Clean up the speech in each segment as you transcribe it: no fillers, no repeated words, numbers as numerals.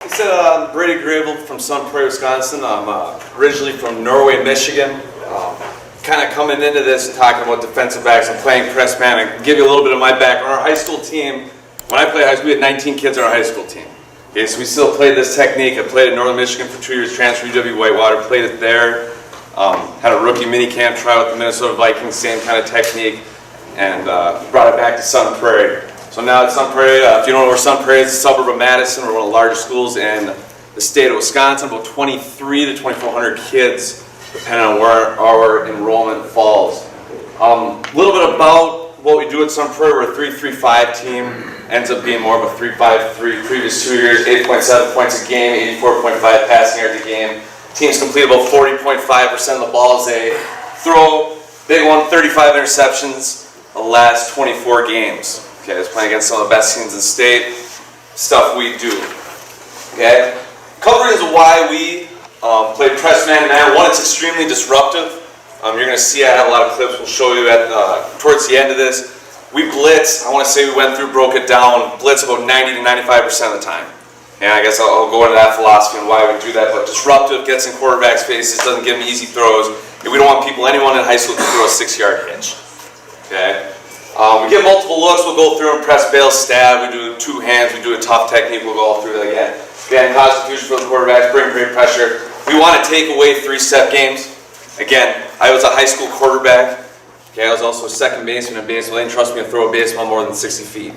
I said Brady Grayvold from Sun Prairie, Wisconsin. I'm originally from Norway, Michigan. Kind of coming into this talking about defensive backs and playing press man. I can give you a little bit of my background. Our high school team, when I played high school, we had 19 kids on our high school team. Okay, so we still played this technique. I played in Northern Michigan for 2 years, transferred to UW Whitewater, played it there. Had a rookie mini camp trial with the Minnesota Vikings, same kind of technique, and brought it back to Sun Prairie. So now at Sun Prairie, if you don't know where Sun Prairie is, it's a suburb of Madison. We're one of the largest schools in the state of Wisconsin, about 23 to 2,400 kids, depending on where our enrollment falls. A little bit about what we do at Sun Prairie. We're a 3-3-5 team. Ends up being more of a 3-5-3. Previous 2 years, 8.7 points a game, 84.5 passing yards a game. Teams complete about 40.5% of the balls they throw. Big one, 35 interceptions the last 24 games. Okay, I was playing against some of the best teams in the state. Stuff we do. Okay, couple reasons why we play press man-to-man. One, it's extremely disruptive. You're going to see I have a lot of clips we'll show you at towards the end of this. We blitz. I want to say we went through, broke it down. Blitz about 90 to 95% of the time. And I guess I'll go into that philosophy and why we do that. But disruptive, gets in quarterbacks' faces, doesn't give them easy throws. And we don't want anyone in high school to throw a 6-yard hitch. Okay. We get multiple looks, we'll go through and press, bail, stab, we do 2 hands, we do a tough technique, we'll go all through that again. Again, cause confusion for the quarterbacks, bring great pressure. We want to take away 3-step games. Again, I was a high school quarterback. Okay, I was also a second baseman in baseball. They didn't trust me to throw a baseball more than 60 feet.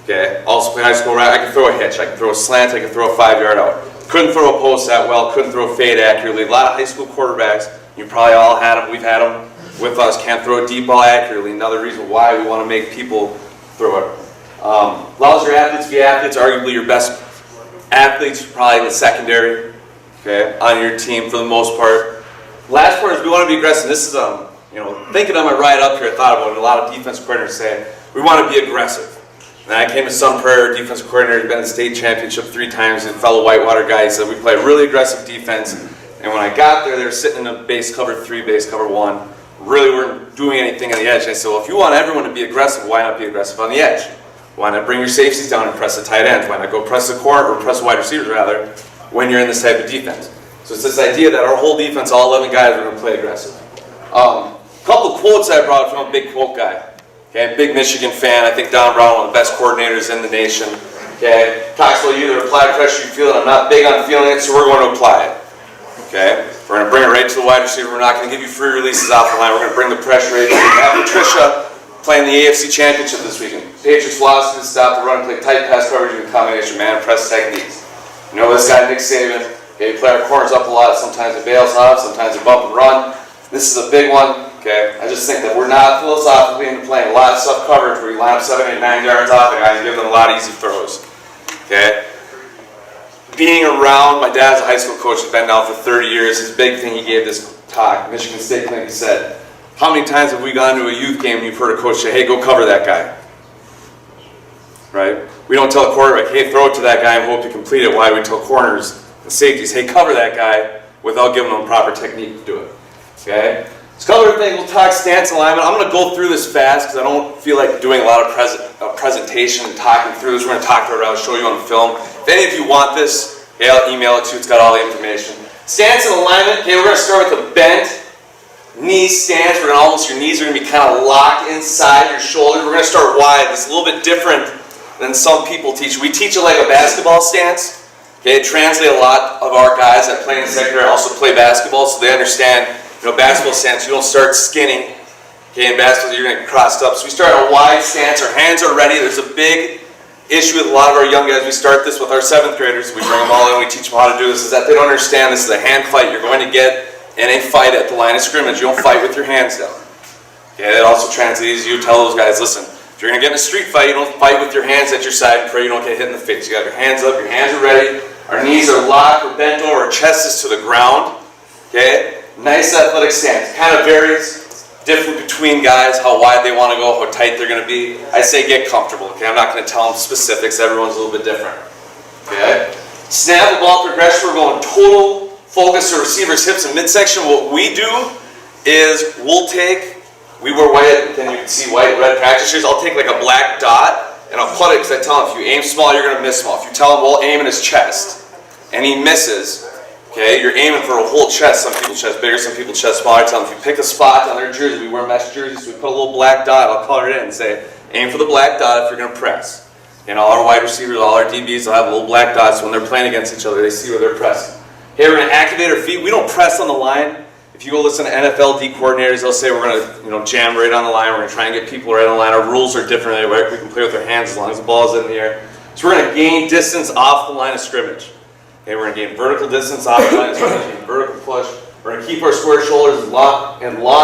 Okay, also played high school, I could throw a hitch, I could throw a slant, I could throw a 5-yard out. Couldn't throw a post that well, couldn't throw a fade accurately. A lot of high school quarterbacks, you probably all had them, we've had them with us, can't throw a deep ball accurately. Another reason why we want to make people throw it. Allows your athletes to be athletes, arguably your best athletes, probably in the secondary, okay, on your team for the most part. Last part is we want to be aggressive. This is, thinking on my ride up here, I thought about it. A lot of defensive coordinators say, we want to be aggressive. And I came to Sun Prairie, defensive coordinator, been in the state championship 3 times, and fellow Whitewater guy. He said, we play really aggressive defense. And when I got there, they were sitting in a base cover 3, base cover 1. Really weren't doing anything on the edge. And I said, well, if you want everyone to be aggressive, why not be aggressive on the edge? Why not bring your safeties down and press the tight ends? Why not go press the corner, or press the wide receivers rather, when you're in this type of defense? So it's this idea that our whole defense, all 11 guys, are going to play aggressive. A couple of quotes I brought from a big quote guy. Okay, big Michigan fan. I think Don Brown, one of the best coordinators in the nation. Okay, talks about you either apply pressure you feel it. I'm not big on feeling it, so we're going to apply it. Okay, we're going to bring it right to the wide receiver. We're not going to give you free releases off the line. We're going to bring the pressure right to you. Have Patricia playing the AFC Championship this weekend. Patriots philosophy is stop the run, play tight pass coverage and combination man press techniques. You know this guy, Nick Saban. Okay, we play our corners up a lot. Sometimes it bails off, sometimes it bump and run. This is a big one. Okay, I just think that we're not philosophically into playing a lot of stuff coverage where you line up 7, 8, 9 yards off the guy and give them a lot of easy throws. Okay. Being around, my dad's a high school coach, he's been down for 30 years. His big thing, he gave this talk, Michigan State Clinic, he said, how many times have we gone to a youth game and you've heard a coach say, hey, go cover that guy? Right? We don't tell a quarterback, hey, throw it to that guy and hope you complete it. Why do we tell corners and safeties, hey, cover that guy without giving them proper technique to do it? Okay? So a couple of things, we'll talk stance alignment. I'm going to go through this fast because I don't feel like doing a lot of presentation and talking through this. We're going to talk through it. I'll show you on the film. If any of you want this, okay, I'll email it to you. It's got all the information. Stance and alignment. Okay, we're going to start with a bent knee stance. We're going to your knees are going to be kind of locked inside your shoulders. We're going to start wide. It's a little bit different than some people teach. We teach it like a basketball stance. Okay, it translates a lot of our guys that play in the secondary also play basketball, so they understand. Basketball stance, you don't start skinning. Okay, in basketball, you're going to get crossed up. So we start a wide stance. Our hands are ready. There's a big issue with a lot of our young guys. We start this with our 7th graders. We bring them all in. We teach them how to do this. Is that they don't understand this is a hand fight. You're going to get in a fight at the line of scrimmage. You don't fight with your hands down. Okay, that also translates. You tell those guys, listen, if you're going to get in a street fight, you don't fight with your hands at your side and pray you don't get hit in the face. You got your hands up. Your hands are ready. Our knees are locked or bent over. Our chest is to the ground. Okay. Nice athletic stance. Kind of varies different between guys, how wide they want to go, how tight they're going to be. I say get comfortable. Okay, I'm not going to tell them specifics. Everyone's a little bit different. Okay. Snap the ball progression. We're going total focus to receiver's hips and midsection. What we do is we wear white, then you can see white, red practice shoes. I'll take like a black dot and I'll put it because I tell them if you aim small, you're going to miss small. If you tell them, well, aim in his chest. and he misses, okay, you're aiming for a whole chest. Some people's chest bigger, some people's chest smaller. Tell them if you pick a spot on their jersey, we wear mesh jerseys, so we put a little black dot, I'll color it in and say, aim for the black dot if you're going to press. And all our wide receivers, all our DBs will have little black dots. When they're playing against each other, they see where they're pressing. Okay, we're going to activate our feet. We don't press on the line. If you go listen to NFL D coordinators, they'll say we're going to jam right on the line. We're going to try and get people right on the line. Our rules are different. We can play with our hands as long as the ball is in the air. So we're going to gain distance off the line of scrimmage. Okay, we're going to gain vertical distance off the line of scrimmage, gain vertical push. We're going to keep our square shoulders as long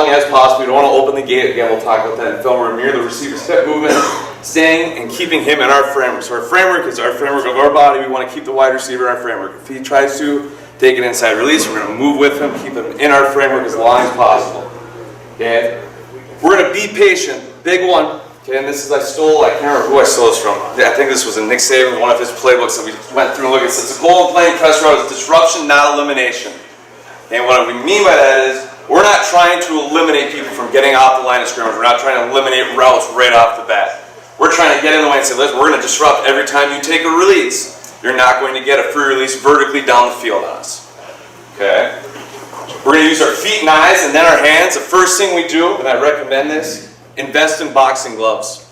as possible. We don't want to open the gate. Again, we'll talk about that in film. We're going to mirror the receiver's hip movement, staying and keeping him in our framework. So our framework is our framework of our body. We want to keep the wide receiver in our framework. If he tries to take an inside release, we're going to move with him, keep him in our framework as long as possible. Okay? We're going to be patient. Big one. Okay, and this is I can't remember who I stole this from. I think this was in Nick Saban, one of his playbooks that we went through and looked at. It says the goal of playing press route is disruption, not elimination. And what we mean by that is we're not trying to eliminate people from getting off the line of scrimmage. We're not trying to eliminate routes right off the bat. We're trying to get in the way and say, listen, we're going to disrupt every time you take a release. You're not going to get a free release vertically down the field on us. Okay? We're going to use our feet and eyes and then our hands. The first thing we do, and I recommend this, invest in boxing gloves.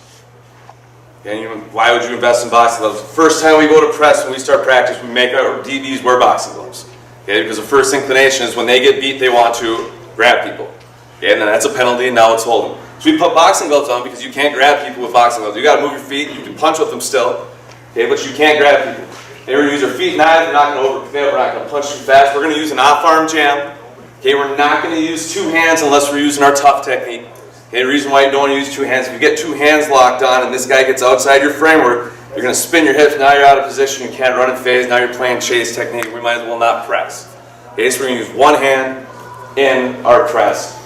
Okay, why would you invest in boxing gloves? The first time we go to press, when we start practice, we make our DBs wear boxing gloves. Okay, because the first inclination is when they get beat, they want to grab people. Okay, and then that's a penalty, and now it's holding. So we put boxing gloves on because you can't grab people with boxing gloves. You got to move your feet. You can punch with them still, okay, but you can't grab people. Okay, we're going to use our feet and eyes. We're not going to overcommit. We're not going to punch too fast. We're going to use an off-arm jam. Okay, we're not going to use two hands unless we're using our tough technique. Okay, the reason why you don't want to use two hands, if you get two hands locked on and this guy gets outside your framework, you're going to spin your hips. Now you're out of position. You can't run in phase. Now you're playing chase technique. We might as well not press. Okay, so we're going to use one hand in our press.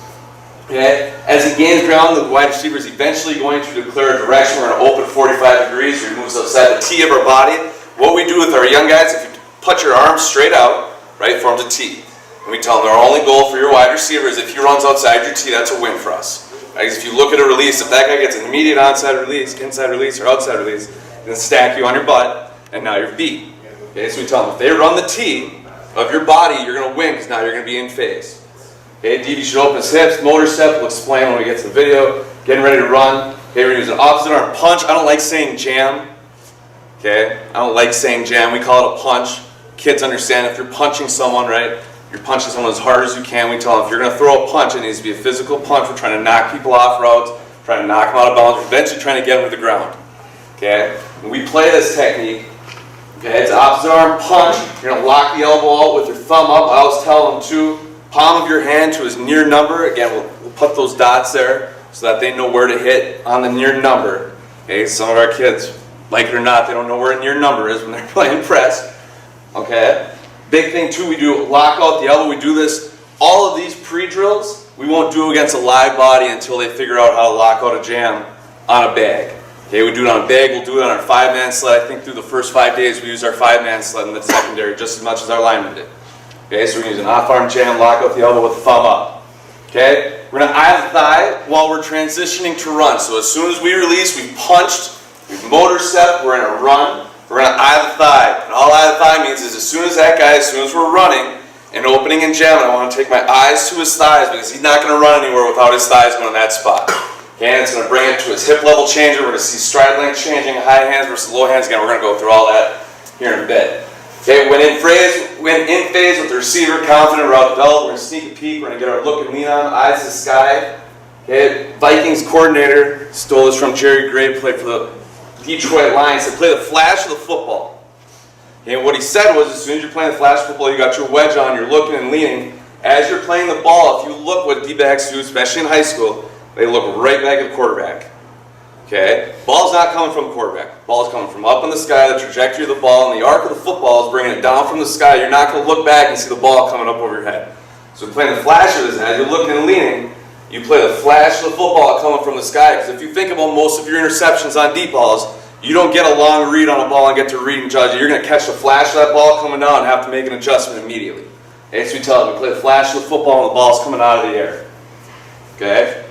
Okay, as he gains ground, the wide receiver is eventually going to declare a direction. We're going to open 45 degrees. So he moves outside the T of our body. What we do with our young guys, if you put your arms straight out, right, forms a T. And we tell them our only goal for your wide receiver is if he runs outside your T, that's a win for us. Right? If you look at a release, if that guy gets an immediate inside release, or outside release, then stack you on your butt, and now you're beat. Okay, so we tell them if they run the T of your body, you're going to win because now you're going to be in phase. Okay, DB should open his hips, motor step, we'll explain when we get to the video. Getting ready to run. Okay, we're going to use an opposite arm punch. I don't like saying jam. Okay, I don't like saying jam. We call it a punch. Kids understand if you're punching someone, right? You're punching someone as hard as you can. We tell them if you're going to throw a punch, it needs to be a physical punch. We're trying to knock people off routes, trying to knock them out of bounds. We're eventually trying to get them to the ground. Okay, when we play this technique, okay, it's opposite arm punch. You're going to lock the elbow out with your thumb up. I always tell them to palm of your hand to his near number. Again, we'll put those dots there so that they know where to hit on the near number. Okay, some of our kids, like it or not, they don't know where a near number is when they're playing press. Okay, big thing too, we do lock out the elbow. We do this, all of these pre-drills, we won't do against a live body until they figure out how to lock out a jam on a bag. Okay, we do it on a bag, we'll do it on our 5-man sled. I think through the first 5 days we use our 5-man sled in the secondary just as much as our linemen did. Okay, so we're going to use an off-arm jam, lock out the elbow with the thumb up. Okay, we're going to eye the thigh while we're transitioning to run. So as soon as we release, we've punched, we've motor stepped, we're in a run. We're going to eye the thigh. And all eye the thigh means is as soon as we're running and opening and jamming, I want to take my eyes to his thighs because he's not going to run anywhere without his thighs going in that spot. Okay, and it's going to bring it to his hip level changer. We're going to see stride length changing, high hands versus low hands. Again, we're going to go through all that here in a bit. Okay, when in phase with the receiver, confident, route developed, we're going to sneak a peek, we're going to get our look and lean on, eyes to the sky. Okay, Vikings coordinator stole this from Jerry Gray, played for the Detroit Lions. He said, play the flash of the football. Okay, what he said was, as soon as you're playing the flash football, you got your wedge on, you're looking and leaning. As you're playing the ball, if you look what D-backs do, especially in high school, they look right back at the quarterback. Okay, ball's not coming from the quarterback. Ball's coming from up in the sky, the trajectory of the ball, and the arc of the football is bringing it down from the sky. You're not going to look back and see the ball coming up over your head. So playing the flash of this, as you're looking and leaning, you play the flash of the football coming from the sky. Because if you think about most of your interceptions on deep balls, you don't get a long read on a ball and get to read and judge it. You're going to catch the flash of that ball coming down and have to make an adjustment immediately. Okay, so we tell them, we play the flash of the football and the ball's coming out of the air. Okay?